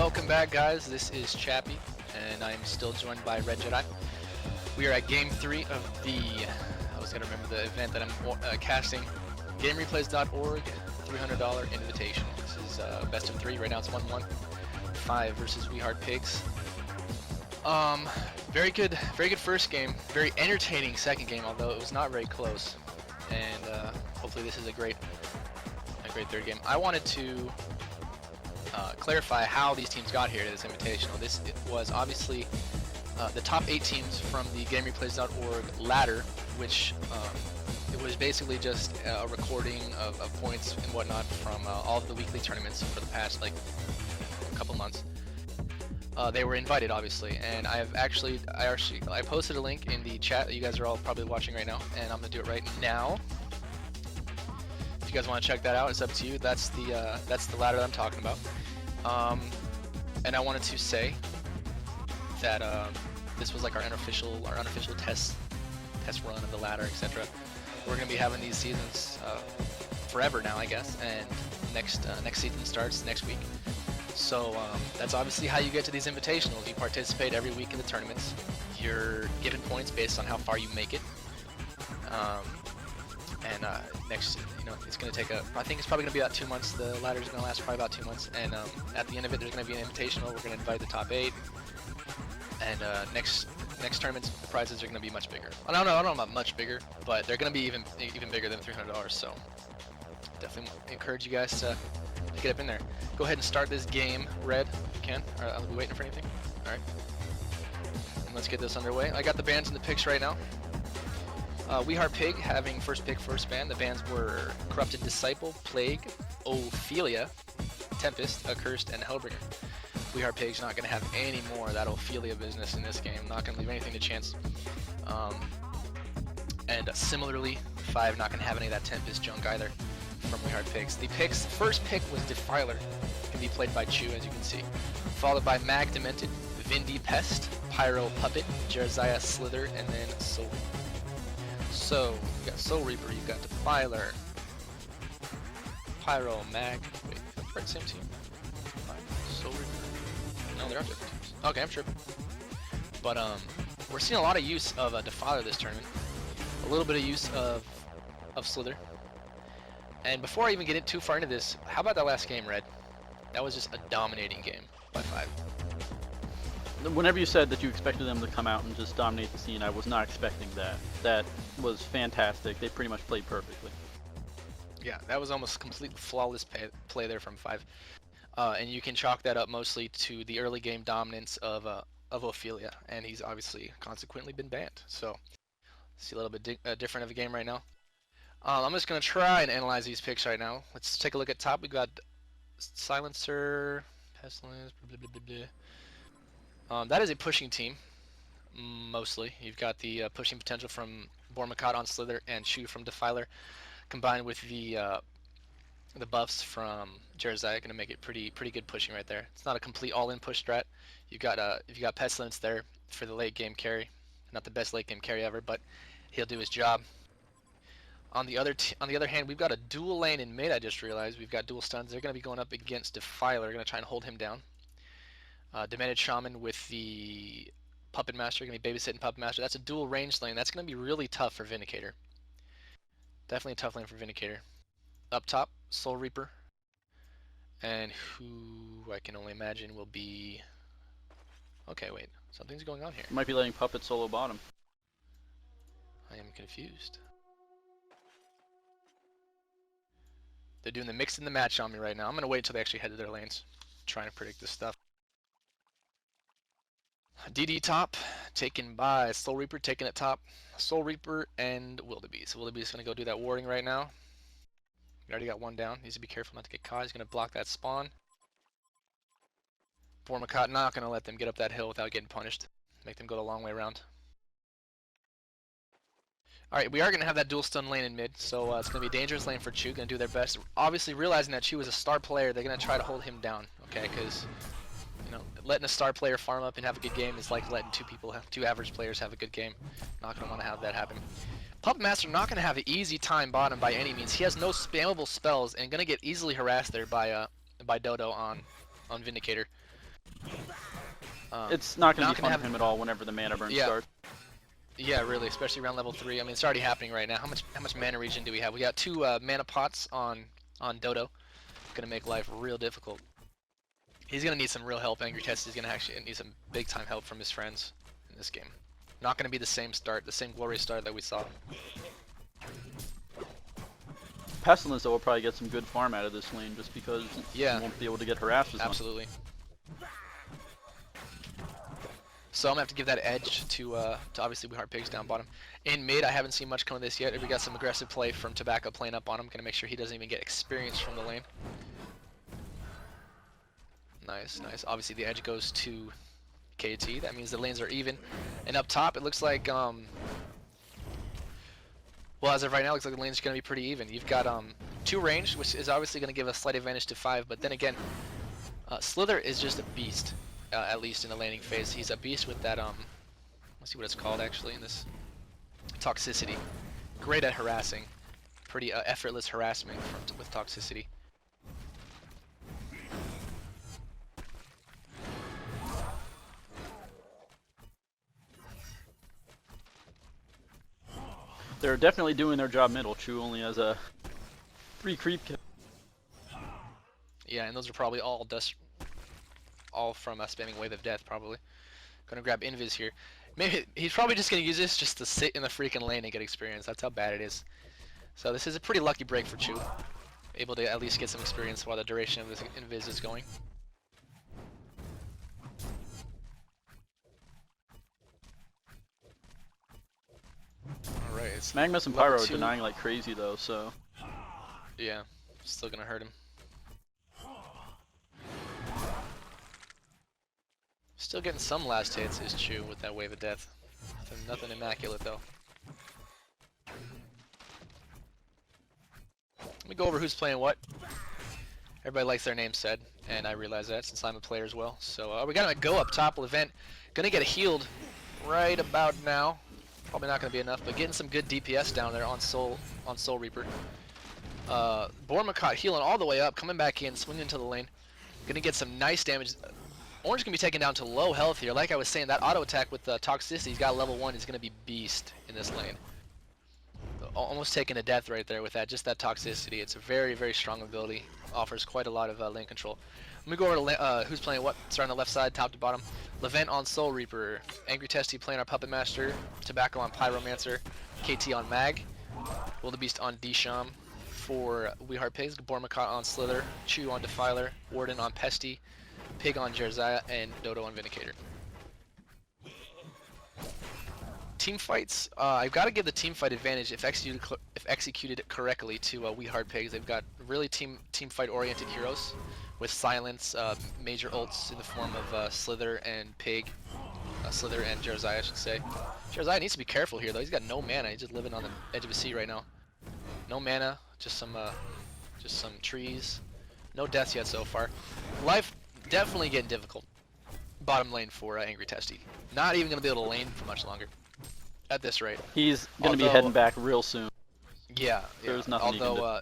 Welcome back, guys. This is Chappie, and I'm still joined by Red Jedi. We are at Game 3 of the, I was going to remember the event that I'm casting, GameReplays.org, $300 Invitational. This is best of 3, right now it's 1-1, fiVe versus We Heart Pigs. Very good first game, very entertaining second game, although it was not very close, and hopefully this is a great third game. I wanted to clarify how these teams got here to this invitational. This was obviously the top 8 teams from the GameReplays.org ladder, which it was basically just a recording of points and whatnot from all of the weekly tournaments for the past like a couple months. They were invited, obviously, and I posted a link in the chat that you guys are all probably watching right now, and I'm gonna do it right now. If you guys want to check that out, it's up to you. That's the ladder that I'm talking about. And I wanted to say that this was like our unofficial test run of the ladder, etc. We're gonna be having these seasons forever now, I guess, and next season starts next week. So that's obviously how you get to these invitationals. You participate every week in the tournaments. You're given points based on how far you make it. Next, it's going to take I think it's probably going to be about 2 months. The ladder's going to last probably about 2 months. And at the end of it, there's going to be an invitational. We're going to invite the top 8. And next tournament's prizes are going to be much bigger. I don't know about much bigger, but they're going to be even bigger than $300. So definitely encourage you guys to get up in there. Go ahead and start this game, Red, if you can. Alright, I'll be waiting for anything. Alright. And let's get this underway. I got the bands in the picks right now. We Heart Pig having first pick, first band. The bands were Corrupted Disciple, Plague, Ophelia, Tempest, Accursed, and Hellbringer. We Heart Pig's not going to have any more of that Ophelia business in this game. Not going to leave anything to chance. And similarly, fiVe not going to have any of that Tempest junk either from We Heart Pigs. The first pick was Defiler, can be played by Chew, as you can see, followed by Mag Demented, Vindy Pest, Pyro Puppet, Jeremiah Slither, and then Soul Reaper. So you got Soul Reaper, you got Defiler, Pyro, Mag. Wait, are the same team? Soul Reaper. No, they're on different teams. Okay, I'm tripping. But we're seeing a lot of use of Defiler this tournament. A little bit of use of Slither. And before I even get too far into this, how about that last game, Red? That was just a dominating game by fiVe. Whenever you said that you expected them to come out and just dominate the scene, I was not expecting that. That was fantastic. They pretty much played perfectly. Yeah, that was almost complete flawless play there from fiVe. And you can chalk that up mostly to the early game dominance of Ophelia, and he's obviously consequently been banned. So, see a little bit different of a game right now. I'm just going to try and analyze these picks right now. Let's take a look at top. We got Silencer, Pestilence, blah, blah, blah, blah, blah. That is a pushing team, mostly. You've got the pushing potential from Bormakat on Slither and Shu from Defiler, combined with the buffs from Jeremiah, going to make it pretty good pushing right there. It's not a complete all-in push strat. You got Pestilence there for the late game carry. Not the best late game carry ever, but he'll do his job. On the other hand, we've got a dual lane in mid. I just realized we've got dual stuns. They're going to be going up against Defiler. Going to try and hold him down. Demented Shaman with the Puppet Master. Going to be babysitting Puppet Master. That's a dual range lane. That's going to be really tough for Vindicator. Definitely a tough lane for Vindicator. Up top, Soul Reaper, and who I can only imagine will be. Okay, wait. Something's going on here. Might be letting Puppet solo bottom. I am confused. They're doing the mix and the match on me right now. I'm going to wait until they actually head to their lanes. Trying to predict this stuff. DD top, taken by Soul Reaper, taking it top. Soul Reaper and Wildebeest. Wildebeest is going to go do that warding right now. We already got one down. Needs to be careful not to get caught. He's going to block that spawn. Bormakat not going to let them get up that hill without getting punished. Make them go the long way around. Alright, we are going to have that dual stun lane in mid, so it's going to be a dangerous lane for Chew, going to do their best. Obviously, realizing that Chew is a star player, they're going to try to hold him down, okay? Because, letting a star player farm up and have a good game is like letting two average players have a good game. Not going to want to have that happen. Puppet Master not going to have an easy time bottom by any means. He has no spammable spells and going to get easily harassed there by Dodo on Vindicator. It's not going to not be gonna fun for have him at all whenever the mana burn Yeah. starts. Yeah, really, especially around level 3. I mean, it's already happening right now. How much mana regen do we have? We got 2 mana pots on Dodo. Gonna make life real difficult. He's gonna need some real help. Angry Test is gonna actually need some big time help from his friends in this game. Not gonna be the same start, the same glorious start that we saw. Pestilence, though, will probably get some good farm out of this lane just because Yeah. he won't be able to get harassed as much. Absolutely. So I'm gonna have to give that edge to obviously We Heart Pigs down bottom. In mid, I haven't seen much come of this yet. We got some aggressive play from Tobacco playing up on him. Gonna make sure he doesn't even get experience from the lane. Nice, nice. Obviously the edge goes to KT. That means the lanes are even. And up top, it looks like well, as of right now, it looks like the lane's gonna be pretty even. You've got 2 range, which is obviously gonna give a slight advantage to 5. But then again, Slither is just a beast. At least in the laning phase, he's a beast with that let's see what it's called actually in this toxicity. Great at harassing, pretty effortless harassment with toxicity. They're definitely doing their job middle. Chu only has a 3 creep kill. Yeah, and those are probably all from spamming Wave of Death probably. Gonna grab Invis here. Maybe he's probably just gonna use this just to sit in the freaking lane and get experience. That's how bad it is. So this is a pretty lucky break for Chu. Able to at least get some experience while the duration of this Invis is going. Alright, it's Magmus and level Pyro are 2. denying like crazy though, so Yeah, still gonna hurt him. Still getting some last hits is Chu with that Wave of Death. Nothing immaculate though. Let me go over who's playing what. Everybody likes their name said, and I realize that since I'm a player as well. So we got a go up top. Levent gonna get healed right about now. Probably not gonna be enough, but getting some good DPS down there on Soul Reaper. Bormakat healing all the way up, coming back in, swinging into the lane. Gonna get some nice damage. Orange gonna be taken down to low health here. Like I was saying, that auto attack with toxicity, he's got level 1, is gonna be beast in this lane. Almost taking a death right there with that, just that toxicity. It's a very, very strong ability. Offers quite a lot of lane control. Let me go over to who's playing what. Starting on the left side, top to bottom. Levent on Soul Reaper. Angry Testy playing our Puppet Master. Tobacco on Pyromancer. KT on Mag. Wildebeest on Desham for We Heart Pigs. Bormakat on Slither. Chu on Defiler. Warden on Pesty. Pig on Jerziah. And Dodo on Vindicator. Team fights, I've got to give the team fight advantage if executed correctly to We Heart Pigs. They've got really team fight oriented heroes with silence, major ults in the form of Slither and Pig, Slither and Jerziah I should say. Jerziah needs to be careful here though. He's got no mana. He's just living on the edge of a sea right now. No mana, just some trees. No deaths yet so far. Life definitely getting difficult. Bottom lane for Angry Testy. Not even gonna be able to lane for much longer. At this rate. he's gonna be heading back real soon. Yeah, There's nothing although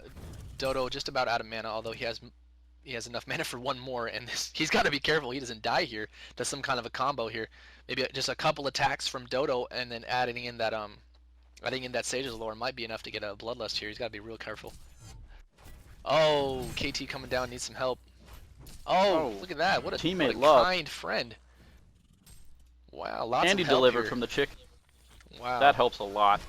Dodo just about out of mana, although he has enough mana for one more, and he's got to be careful he doesn't die here. Does some kind of a combo here. Maybe just a couple attacks from Dodo, and then adding in that Sage's Lore might be enough to get a Bloodlust here. He's got to be real careful. Oh, KT coming down, needs some help. Oh, look at that! What a teammate kind friend. Wow, lots and he of help delivered here. from the chick. Wow. That helps a lot.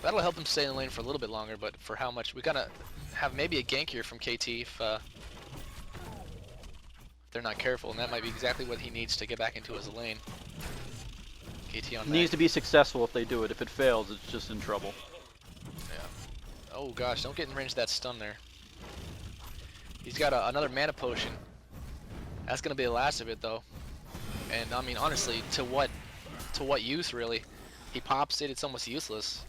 That'll help him stay in the lane for a little bit longer, but for how much? We gotta have maybe a gank here from KT if they're not careful, and that might be exactly what he needs to get back into his lane. KT on Needs to be successful if they do it. If it fails, it's just in trouble. Yeah. Oh gosh, don't get in range of that stun there. He's got another mana potion. That's gonna be the last of it though. And I mean honestly, to what use really? He pops it, it's almost useless.